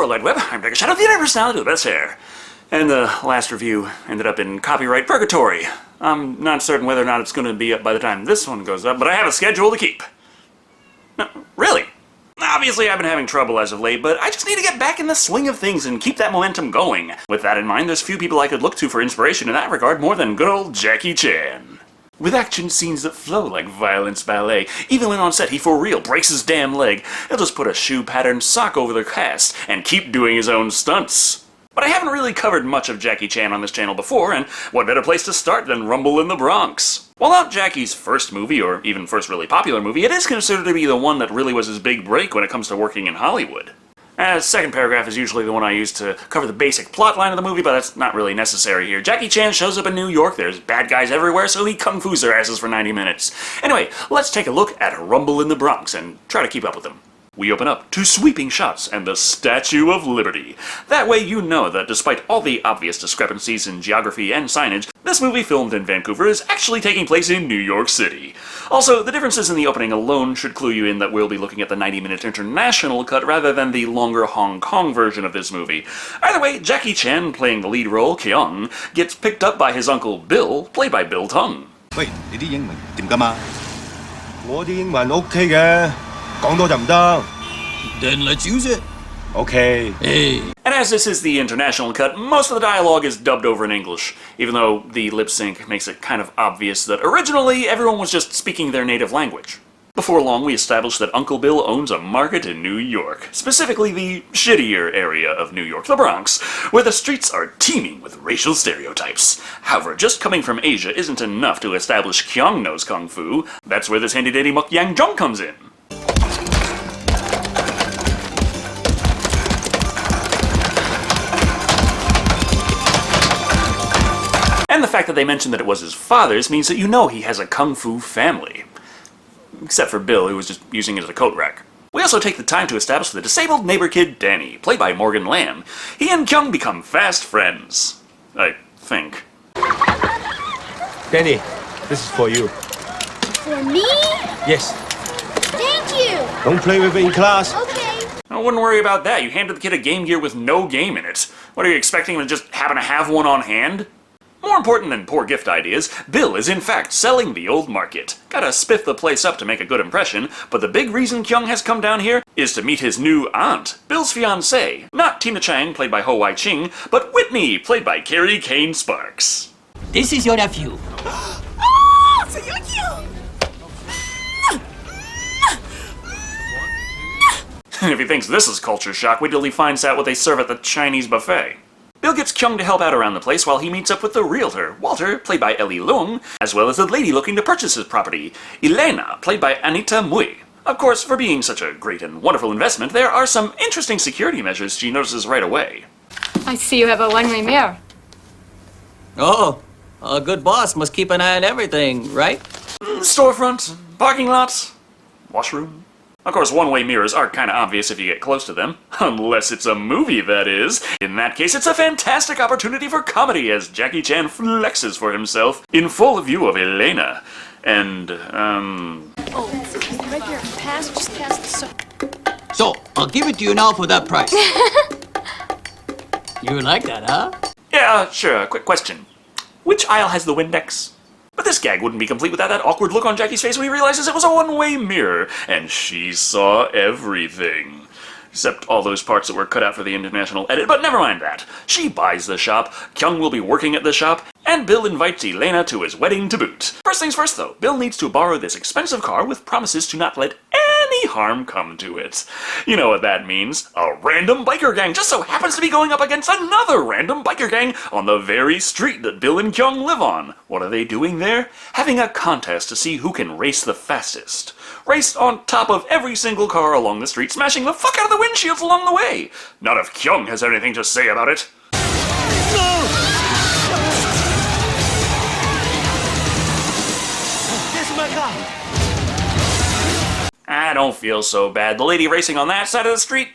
World Wide Web, I'm Shado, the personality with the best hair. And the last review ended up in copyright purgatory. I'm not certain whether or not it's going to be up by the time this one goes up, but I have a schedule to keep. No, really? Obviously I've been having trouble as of late, but I just need to get back in the swing of things and keep that momentum going. With that in mind, there's few people I could look to for inspiration in that regard more than good old Jackie Chan. With action scenes that flow like violence ballet, even when on set he for real breaks his damn leg, he'll just put a shoe pattern sock over the cast and keep doing his own stunts. But I haven't really covered much of Jackie Chan on this channel before, and what better place to start than Rumble in the Bronx? While not Jackie's first movie, or even first really popular movie, it is considered to be the one that really was his big break when it comes to working in Hollywood. Second paragraph is usually the one I use to cover the basic plotline of the movie, but that's not really necessary here. Jackie Chan shows up in New York, there's bad guys everywhere, so he kung fu's their asses for 90 minutes. Anyway, let's take a look at Rumble in the Bronx and try to keep up with them. We open up to sweeping shots and the Statue of Liberty. That way you know that despite all the obvious discrepancies in geography and signage, this movie filmed in Vancouver is actually taking place in New York City. Also, the differences in the opening alone should clue you in that we'll be looking at the 90-minute international cut rather than the longer Hong Kong version of this movie. Either way, Jackie Chan, playing the lead role, Kyung, gets picked up by his uncle Bill, played by Bill Tung. 喂，你啲英文點㗎嘛？我啲英文 OK 嘅，講多就唔得。Then let's use it. Okay. Hey. And as this is the international cut, most of the dialogue is dubbed over in English, even though the lip sync makes it kind of obvious that originally everyone was just speaking their native language. Before long, we established that Uncle Bill owns a market in New York, specifically the shittier area of New York, the Bronx, where the streets are teeming with racial stereotypes. However, just coming from Asia isn't enough to establish Kyung knows Kung Fu. That's where this handy-dandy Muk Yang Jung comes in. And the fact that they mentioned that it was his father's means that you know he has a kung fu family. Except for Bill, who was just using it as a coat rack. We also take the time to establish the disabled neighbor kid Danny, played by Morgan Lamb. He and Kyung become fast friends. I think. Danny, this is for you. For me? Yes. Thank you! Don't play with it in class. Okay. I wouldn't worry about that. You handed the kid a Game Gear with no game in it. What, are you expecting him to just happen to have one on hand? More important than poor gift ideas, Bill is in fact selling the old market. Gotta spiff the place up to make a good impression, but the big reason Kyung has come down here is to meet his new aunt, Bill's fiancée. Not Tina Chang, played by Ho Wai Ching, but Whitney, played by Carrie Kane Sparks. This is your nephew. Oh, so you're cute! And if he thinks this is culture shock, wait till he finds out what they serve at the Chinese buffet. Bill gets Kyung to help out around the place while he meets up with the realtor, Walter, played by Ellie Leung, as well as the lady looking to purchase his property, Elena, played by Anita Mui. Of course, for being such a great and wonderful investment, there are some interesting security measures she notices right away. I see you have a one-way mirror. Oh, a good boss must keep an eye on everything, right? Storefront, parking lots, washroom. Of course, one-way mirrors are kinda obvious if you get close to them. Unless it's a movie, that is. In that case, it's a fantastic opportunity for comedy as Jackie Chan flexes for himself in full view of Elena. And, Oh, right here. Just pass the So, I'll give it to you now for that price. You like that, huh? Yeah, sure, quick question. Which aisle has the Windex? But this gag wouldn't be complete without that awkward look on Jackie's face when he realizes it was a one-way mirror, and she saw everything. Except all those parts that were cut out for the international edit, but never mind that. She buys the shop, Kyung will be working at the shop, and Bill invites Elena to his wedding to boot. First things first though, Bill needs to borrow this expensive car with promises to not let any harm come to it. You know what that means. A random biker gang just so happens to be going up against another random biker gang on the very street that Bill and Kyung live on. What are they doing there? Having a contest to see who can race the fastest. Race on top of every single car along the street, smashing the fuck out of the windshields along the way. Not if Kyung has anything to say about it. I don't feel so bad. The lady racing on that side of the street,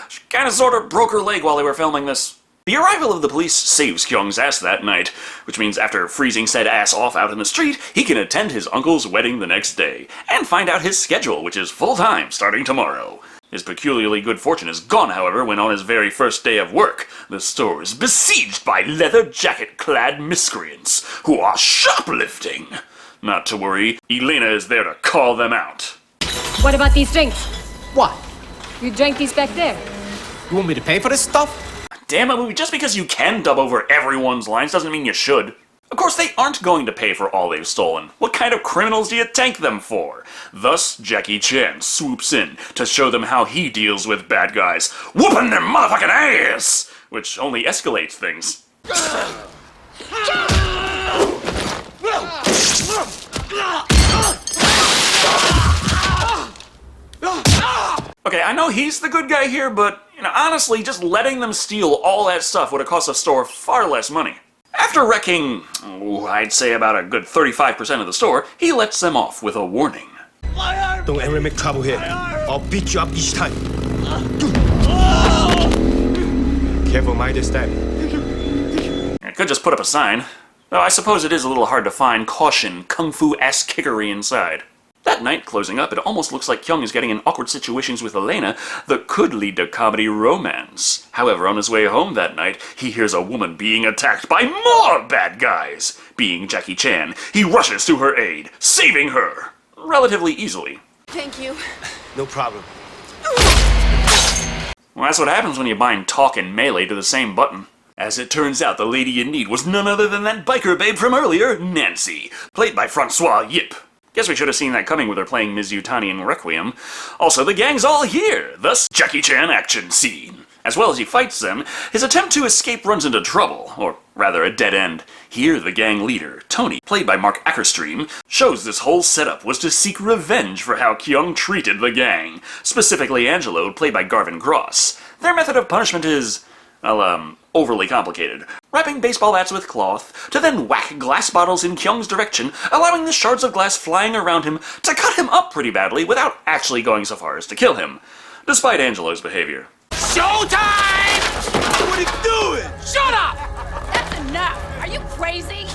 she kinda sorta broke her leg while they were filming this. The arrival of the police saves Kyung's ass that night, which means after freezing said ass off out in the street, he can attend his uncle's wedding the next day, and find out his schedule, which is full-time starting tomorrow. His peculiarly good fortune is gone, however, when on his very first day of work, the store is besieged by leather jacket-clad miscreants who are shoplifting. Not to worry, Elena is there to call them out. What about these drinks? What? You drank these back there. You want me to pay for this stuff? Damn it, movie, just because you can dub over everyone's lines doesn't mean you should. Of course, they aren't going to pay for all they've stolen. What kind of criminals do you tank them for? Thus, Jackie Chan swoops in to show them how he deals with bad guys, whooping their motherfucking ass! Which only escalates things. Okay, I know he's the good guy here, but, honestly, just letting them steal all that stuff would have cost the store far less money. After wrecking, I'd say about a good 35% of the store, he lets them off with a warning. Don't ever make trouble here. I'll beat you up each time. Careful, mind step. I could just put up a sign, though I suppose it is a little hard to find caution, kung fu ass-kickery inside. That night, closing up, it almost looks like Kyung is getting in awkward situations with Elena that could lead to comedy romance. However, on his way home that night, he hears a woman being attacked by more bad guys. Being Jackie Chan, he rushes to her aid, saving her relatively easily. Thank you. No problem. Well, that's what happens when you bind talk and melee to the same button. As it turns out, the lady in need was none other than that biker babe from earlier, Nancy, played by Francois Yip. Guess we should have seen that coming with her playing Ms. Yutani in Requiem. Also, the gang's all here, thus Jackie Chan action scene. As well as he fights them, his attempt to escape runs into trouble, or rather a dead end. Here, the gang leader, Tony, played by Mark Ackerstream, shows this whole setup was to seek revenge for how Kyung treated the gang, specifically Angelo, played by Garvin Gross. Their method of punishment is, well, overly complicated. Wrapping baseball bats with cloth, to then whack glass bottles in Kyung's direction, allowing the shards of glass flying around him to cut him up pretty badly without actually going so far as to kill him, despite Angelo's behavior. Showtime! What are you doing? Shut up! That's enough. Are you crazy?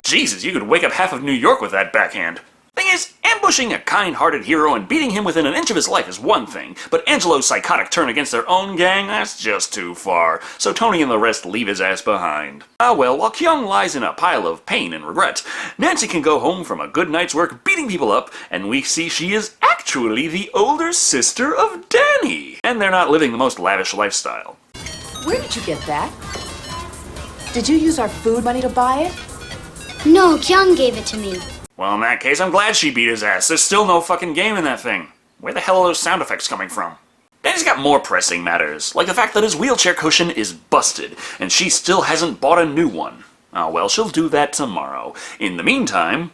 Jesus, you could wake up half of New York with that backhand. Thing is, ambushing a kind-hearted hero and beating him within an inch of his life is one thing, but Angelo's psychotic turn against their own gang, that's just too far, so Tony and the rest leave his ass behind. Ah well, while Kyung lies in a pile of pain and regret, Nancy can go home from a good night's work beating people up, and we see she is actually the older sister of Danny, and they're not living the most lavish lifestyle. Where did you get that? Did you use our food money to buy it? No, Kyung gave it to me. Well, in that case, I'm glad she beat his ass. There's still no fucking game in that thing. Where the hell are those sound effects coming from? Danny's got more pressing matters, like the fact that his wheelchair cushion is busted, and she still hasn't bought a new one. Oh well, she'll do that tomorrow. In the meantime...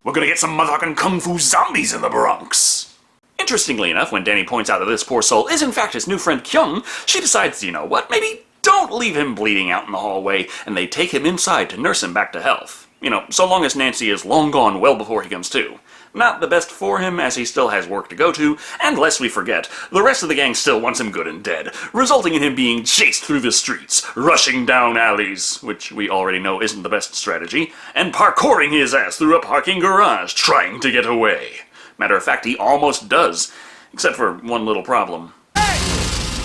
we're gonna get some motherfucking kung fu zombies in the Bronx! Interestingly enough, when Danny points out that this poor soul is in fact his new friend Kyung, she decides, you know what, maybe don't leave him bleeding out in the hallway, and they take him inside to nurse him back to health. So long as Nancy is long gone well before he comes to. Not the best for him, as he still has work to go to, and lest we forget, the rest of the gang still wants him good and dead, resulting in him being chased through the streets, rushing down alleys, which we already know isn't the best strategy, and parkouring his ass through a parking garage, trying to get away. Matter of fact, he almost does, except for one little problem. Hey!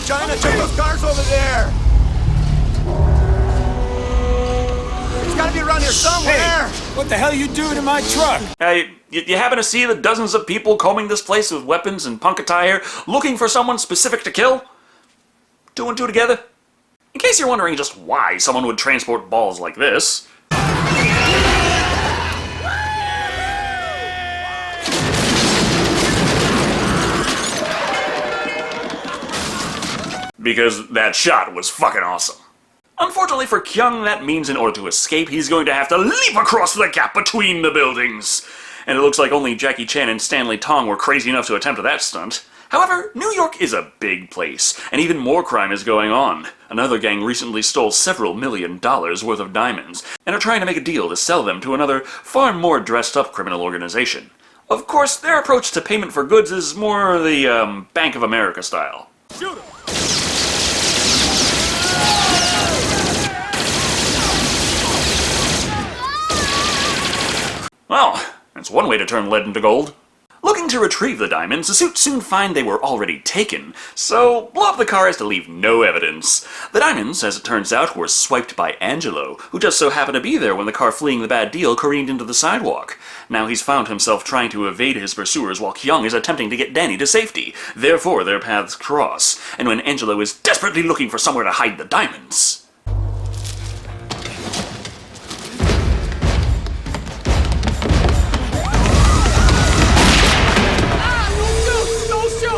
China, check those cars over there! It's gotta be around here somewhere! Hey, what the hell you doing in my truck? You happen to see the dozens of people combing this place with weapons and punk attire, looking for someone specific to kill? Two and two together? In case you're wondering just why someone would transport balls like this... because that shot was fucking awesome. Unfortunately for Kyung, that means in order to escape, he's going to have to leap across the gap between the buildings. And it looks like only Jackie Chan and Stanley Tong were crazy enough to attempt that stunt. However, New York is a big place, and even more crime is going on. Another gang recently stole several $1 million worth of diamonds, and are trying to make a deal to sell them to another, far more dressed-up criminal organization. Of course, their approach to payment for goods is more the, Bank of America style. Shoot him! Well, that's one way to turn lead into gold. Looking to retrieve the diamonds, the suits soon find they were already taken, so blow up the car has to leave no evidence. The diamonds, as it turns out, were swiped by Angelo, who just so happened to be there when the car fleeing the bad deal careened into the sidewalk. Now he's found himself trying to evade his pursuers while Kyung is attempting to get Danny to safety. Therefore, their paths cross, and when Angelo is desperately looking for somewhere to hide the diamonds...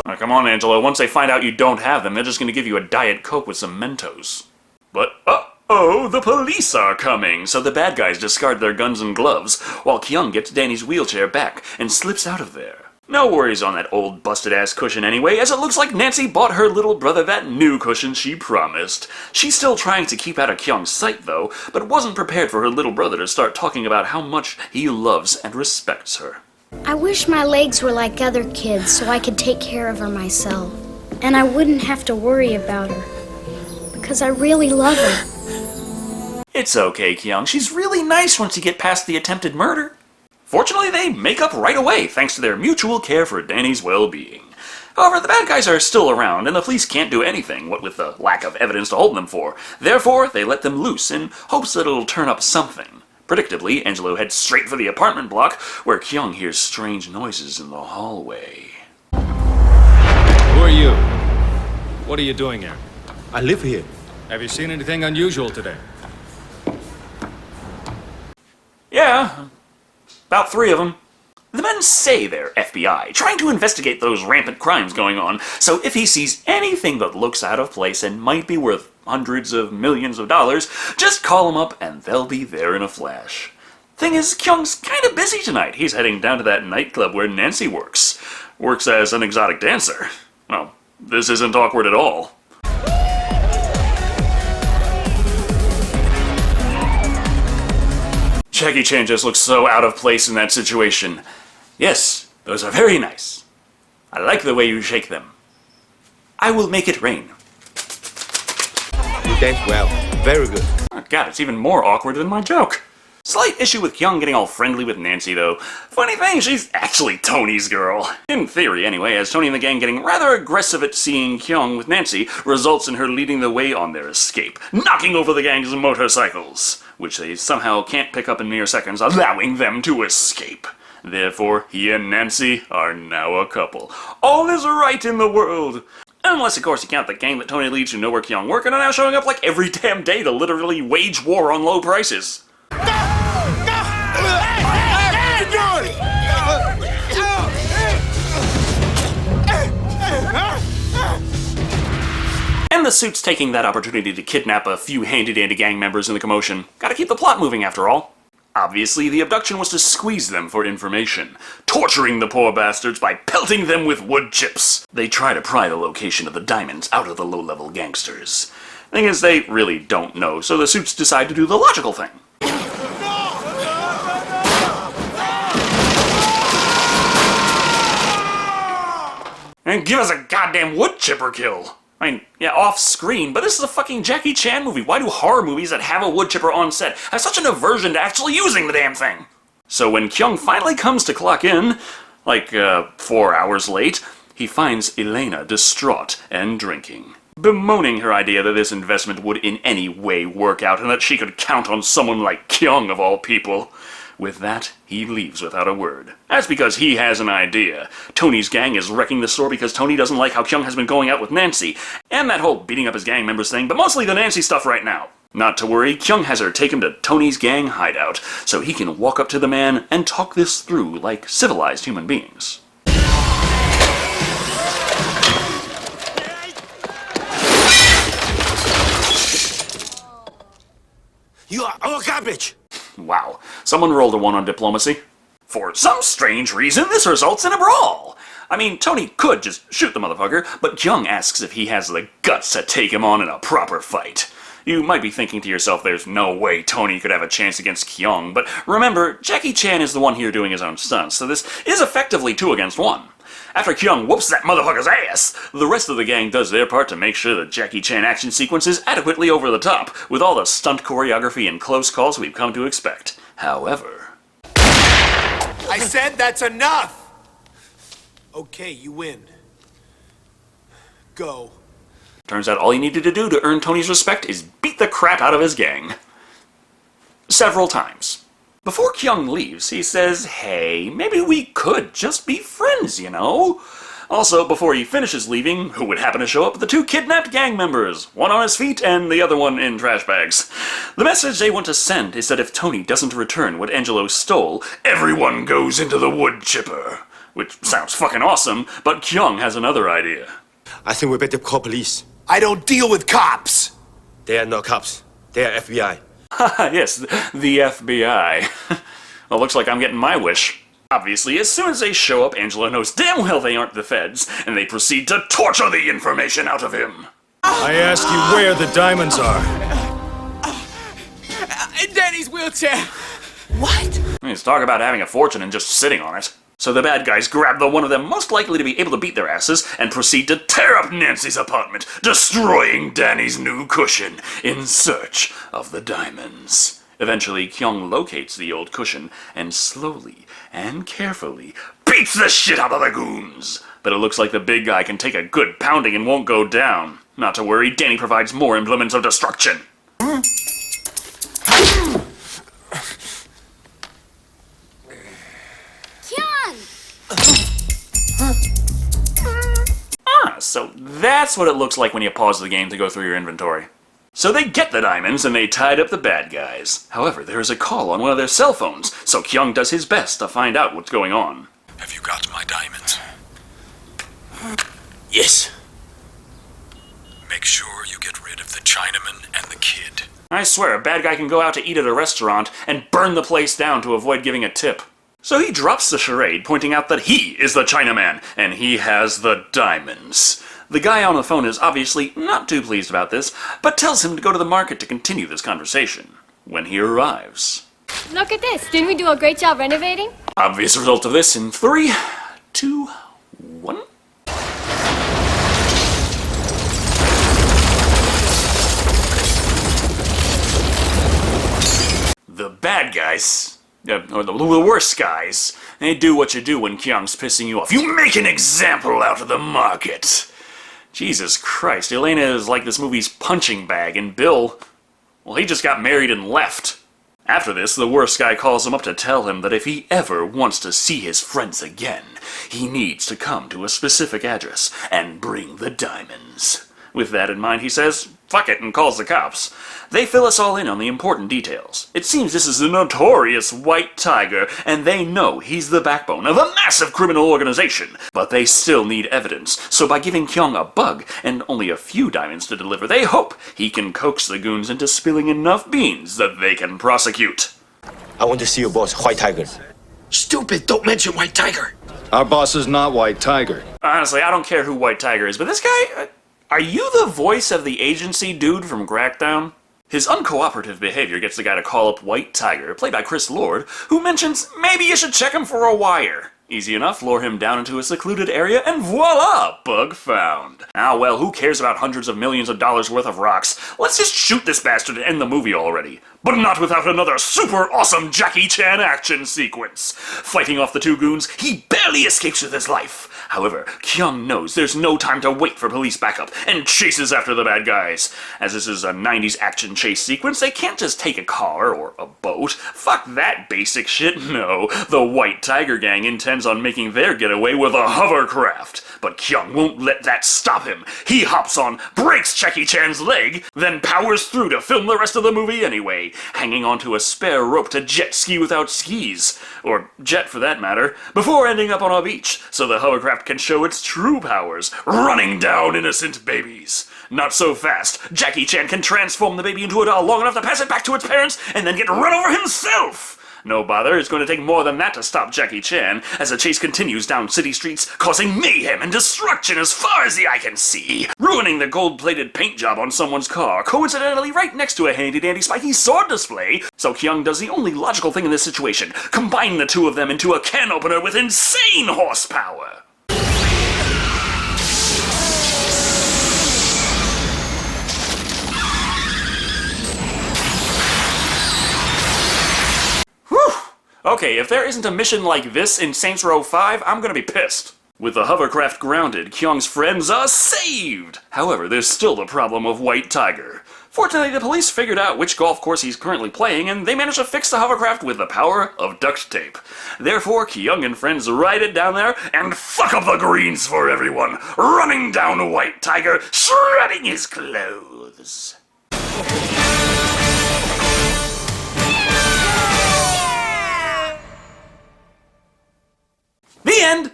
Now, come on, Angelo. Once they find out you don't have them, they're just going to give you a Diet Coke with some Mentos. But, uh-oh, the police are coming! So the bad guys discard their guns and gloves, while Kyung gets Danny's wheelchair back and slips out of there. No worries on that old busted-ass cushion anyway, as it looks like Nancy bought her little brother that new cushion she promised. She's still trying to keep out of Kyung's sight, though, but wasn't prepared for her little brother to start talking about how much he loves and respects her. I wish my legs were like other kids so I could take care of her myself. And I wouldn't have to worry about her. Because I really love her. It's okay, Kyung. She's really nice once you get past the attempted murder. Fortunately, they make up right away thanks to their mutual care for Danny's well-being. However, the bad guys are still around, and the police can't do anything, what with the lack of evidence to hold them for. Therefore, they let them loose in hopes that it'll turn up something. Predictably, Angelo heads straight for the apartment block, where Kyung hears strange noises in the hallway. Who are you? What are you doing here? I live here. Have you seen anything unusual today? Yeah, about 3 of them. The men say they're FBI, trying to investigate those rampant crimes going on, so if he sees anything that looks out of place and might be worth hundreds of millions of dollars, just call them up and they'll be there in a flash. Thing is, Kyung's kinda busy tonight. He's heading down to that nightclub where Nancy works. Works as an exotic dancer. Well, this isn't awkward at all. Jackie Chan just looks so out of place in that situation. Yes, those are very nice. I like the way you shake them. I will make it rain. You dance well. Very good. Oh, God, it's even more awkward than my joke. Slight issue with Kyung getting all friendly with Nancy, though. Funny thing, she's actually Tony's girl. In theory, anyway, as Tony and the gang getting rather aggressive at seeing Kyung with Nancy results in her leading the way on their escape, knocking over the gang's motorcycles, which they somehow can't pick up in mere seconds, allowing them to escape. Therefore, he and Nancy are now a couple. All is right in the world. Unless, of course, you count the gang that Tony leads who know where Kyung work and are now showing up like every damn day to literally wage war on low prices. And the suit's taking that opportunity to kidnap a few handy-dandy gang members in the commotion. Gotta keep the plot moving after all. Obviously, the abduction was to squeeze them for information, torturing the poor bastards by pelting them with wood chips. They try to pry the location of the diamonds out of the low-level gangsters. Thing is, they really don't know, so the suits decide to do the logical thing. And give us a goddamn wood chipper kill. I mean, yeah, off-screen, but this is a fucking Jackie Chan movie. Why do horror movies that have a wood chipper on set have such an aversion to actually using the damn thing? So when Kyung finally comes to clock in, like, 4 hours late, he finds Elena distraught and drinking, bemoaning her idea that this investment would in any way work out and that she could count on someone like Kyung of all people. With that, he leaves without a word. That's because he has an idea. Tony's gang is wrecking the store because Tony doesn't like how Kyung has been going out with Nancy, and that whole beating up his gang members thing, but mostly the Nancy stuff right now. Not to worry, Kyung has her take him to Tony's gang hideout, so he can walk up to the man and talk this through like civilized human beings. You are our garbage. Wow, someone rolled a 1 on diplomacy. For some strange reason, this results in a brawl. I mean, Tony could just shoot the motherfucker, but Kyung asks if he has the guts to take him on in a proper fight. You might be thinking to yourself there's no way Tony could have a chance against Kyung, but remember, Jackie Chan is the one here doing his own stunts, so this is effectively 2 against 1. After Kyung whoops that motherfucker's ass, the rest of the gang does their part to make sure the Jackie Chan action sequence is adequately over the top, with all the stunt choreography and close calls we've come to expect. However... I said that's enough! Okay, you win. Go. Turns out all he needed to do to earn Tony's respect is beat the crap out of his gang. Several times. Before Kyung leaves, he says, hey, maybe we could just be friends, you know? Also, before he finishes leaving, who would happen to show up? The two kidnapped gang members, one on his feet and the other one in trash bags. The message they want to send is that if Tony doesn't return what Angelo stole, everyone goes into the wood chipper. Which sounds fucking awesome, but Kyung has another idea. I think we better call police. I don't deal with cops! They are not cops. They are FBI. Yes, the FBI. Well, looks like I'm getting my wish. Obviously, as soon as they show up, Angelo knows damn well they aren't the feds, and they proceed to torture the information out of him. I ask you where the diamonds are. In Danny's wheelchair! What? Let's talk about having a fortune and just sitting on it. So the bad guys grab the one of them most likely to be able to beat their asses and proceed to tear up Nancy's apartment, destroying Danny's new cushion in search of the diamonds. Eventually, Kyung locates the old cushion and slowly and carefully beats the shit out of the goons. But it looks like the big guy can take a good pounding and won't go down. Not to worry, Danny provides more implements of destruction. So that's what it looks like when you pause the game to go through your inventory. So they get the diamonds and they tied up the bad guys. However, there is a call on one of their cell phones, so Kyung does his best to find out what's going on. Have you got my diamonds? Yes. Make sure you get rid of the Chinaman and the kid. I swear, a bad guy can go out to eat at a restaurant and burn the place down to avoid giving a tip. So he drops the charade, pointing out that he is the Chinaman, and he has the diamonds. The guy on the phone is obviously not too pleased about this, but tells him to go to the market to continue this conversation. When he arrives. Look at this. Didn't we do a great job renovating? Obvious result of this in 3, 2, 1. The bad guys, or the worst guys, they do what you do when Kyung's pissing you off. You make an example out of the market. Jesus Christ, Elena is like this movie's punching bag, and Bill, well, he just got married and left. After this, the worst guy calls him up to tell him that if he ever wants to see his friends again, he needs to come to a specific address and bring the diamonds. With that in mind, he says, fuck it, and calls the cops. They fill us all in on the important details. It seems this is the notorious White Tiger, and they know he's the backbone of a massive criminal organization. But they still need evidence, so by giving Kyung a bug and only a few diamonds to deliver, they hope he can coax the goons into spilling enough beans that they can prosecute. I want to see your boss, White Tiger. Stupid, don't mention White Tiger! Our boss is not White Tiger. Honestly, I don't care who White Tiger is, but this guy... are you the voice of the agency dude from Crackdown? His uncooperative behavior gets the guy to call up White Tiger, played by Chris Lord, who mentions maybe you should check him for a wire. Easy enough, lure him down into a secluded area, and voila! Bug found. Ah well, who cares about hundreds of millions of dollars worth of rocks? Let's just shoot this bastard and end the movie already. But not without another super awesome Jackie Chan action sequence. Fighting off the two goons, he barely escapes with his life. However, Kyung knows there's no time to wait for police backup, and chases after the bad guys. As this is a 90s action chase sequence, they can't just take a car or a boat. Fuck that basic shit, no. The White Tiger gang intends on making their getaway with a hovercraft. But Kyung won't let that stop him. He hops on, breaks Jackie Chan's leg, then powers through to film the rest of the movie anyway, hanging onto a spare rope to jet ski without skis, or jet for that matter, before ending up on a beach, so the hovercraft can show its true powers, running down innocent babies. Not so fast. Jackie Chan can transform the baby into a doll long enough to pass it back to its parents and then get run over himself. No bother, it's going to take more than that to stop Jackie Chan, as the chase continues down city streets, causing mayhem and destruction as far as the eye can see, ruining the gold-plated paint job on someone's car, coincidentally right next to a handy-dandy spiky sword display. So Kyung does the only logical thing in this situation, combine the two of them into a can opener with insane horsepower. Okay, if there isn't a mission like this in Saints Row 5, I'm gonna be pissed. With the hovercraft grounded, Kyung's friends are saved! However, there's still the problem of White Tiger. Fortunately, the police figured out which golf course he's currently playing, and they managed to fix the hovercraft with the power of duct tape. Therefore, Kyung and friends ride it down there and fuck up the greens for everyone, running down White Tiger, shredding his clothes. The end!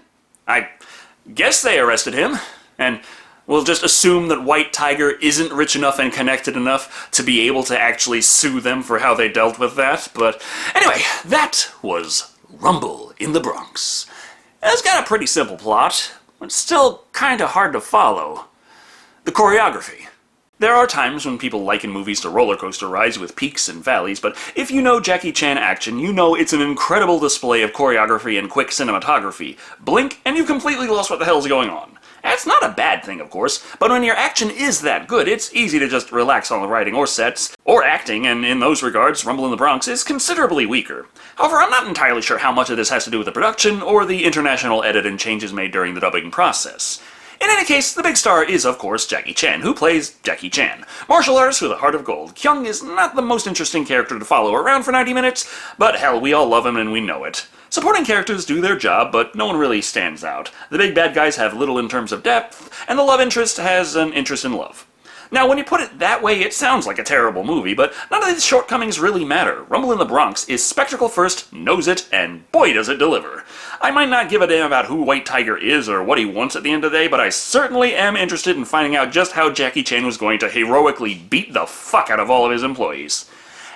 I guess they arrested him, and we'll just assume that White Tiger isn't rich enough and connected enough to be able to actually sue them for how they dealt with that. But anyway, that was Rumble in the Bronx. It's got a pretty simple plot, but still kinda hard to follow. The choreography. There are times when people liken movies to roller coaster rides with peaks and valleys, but if you know Jackie Chan action, you know it's an incredible display of choreography and quick cinematography. Blink, and you've completely lost what the hell's going on. That's not a bad thing, of course, but when your action is that good, it's easy to just relax on the writing or sets, or acting, and in those regards, Rumble in the Bronx is considerably weaker. However, I'm not entirely sure how much of this has to do with the production, or the international edit and changes made during the dubbing process. In any case, the big star is, of course, Jackie Chan, who plays Jackie Chan. Martial artist with a heart of gold. Kyung is not the most interesting character to follow around for 90 minutes, but hell, we all love him and we know it. Supporting characters do their job, but no one really stands out. The big bad guys have little in terms of depth, and the love interest has an interest in love. Now, when you put it that way, it sounds like a terrible movie, but none of these shortcomings really matter. Rumble in the Bronx is spectacle first, knows it, and boy does it deliver. I might not give a damn about who White Tiger is or what he wants at the end of the day, but I certainly am interested in finding out just how Jackie Chan was going to heroically beat the fuck out of all of his employees.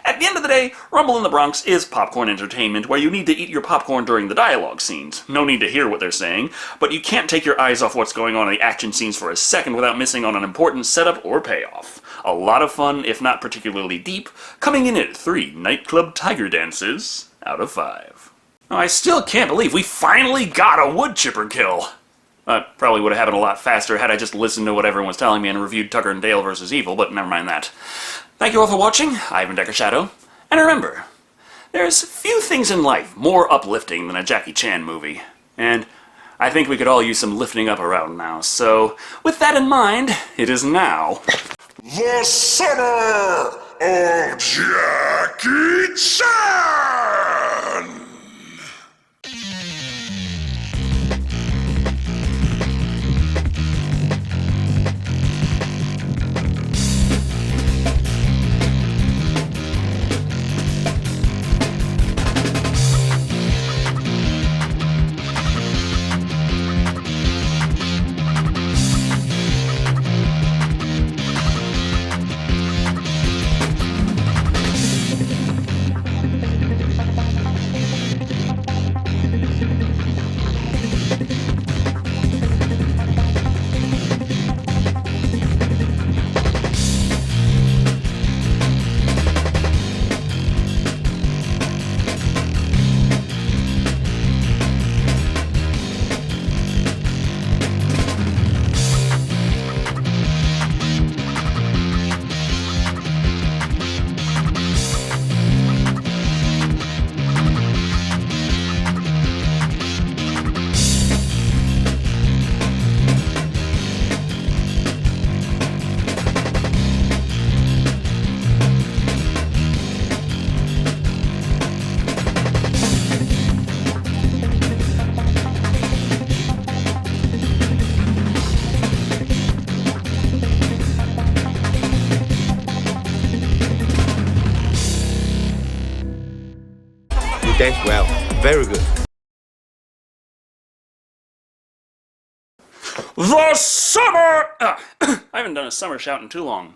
At the end of the day, Rumble in the Bronx is popcorn entertainment where you need to eat your popcorn during the dialogue scenes. No need to hear what they're saying, but you can't take your eyes off what's going on in the action scenes for a second without missing on an important setup or payoff. A lot of fun, if not particularly deep, coming in at 3 nightclub tiger dances out of 5. I still can't believe we finally got a wood chipper kill. Probably would have happened a lot faster had I just listened to what everyone was telling me and reviewed Tucker and Dale vs. Evil, but never mind that. Thank you all for watching. I've been Decker Shado, and remember, there's few things in life more uplifting than a Jackie Chan movie, and I think we could all use some lifting up around now, so with that in mind, it is now The Summer of Jackie Chan! Dance well. Very good. The Summer! I haven't done a summer shout in too long.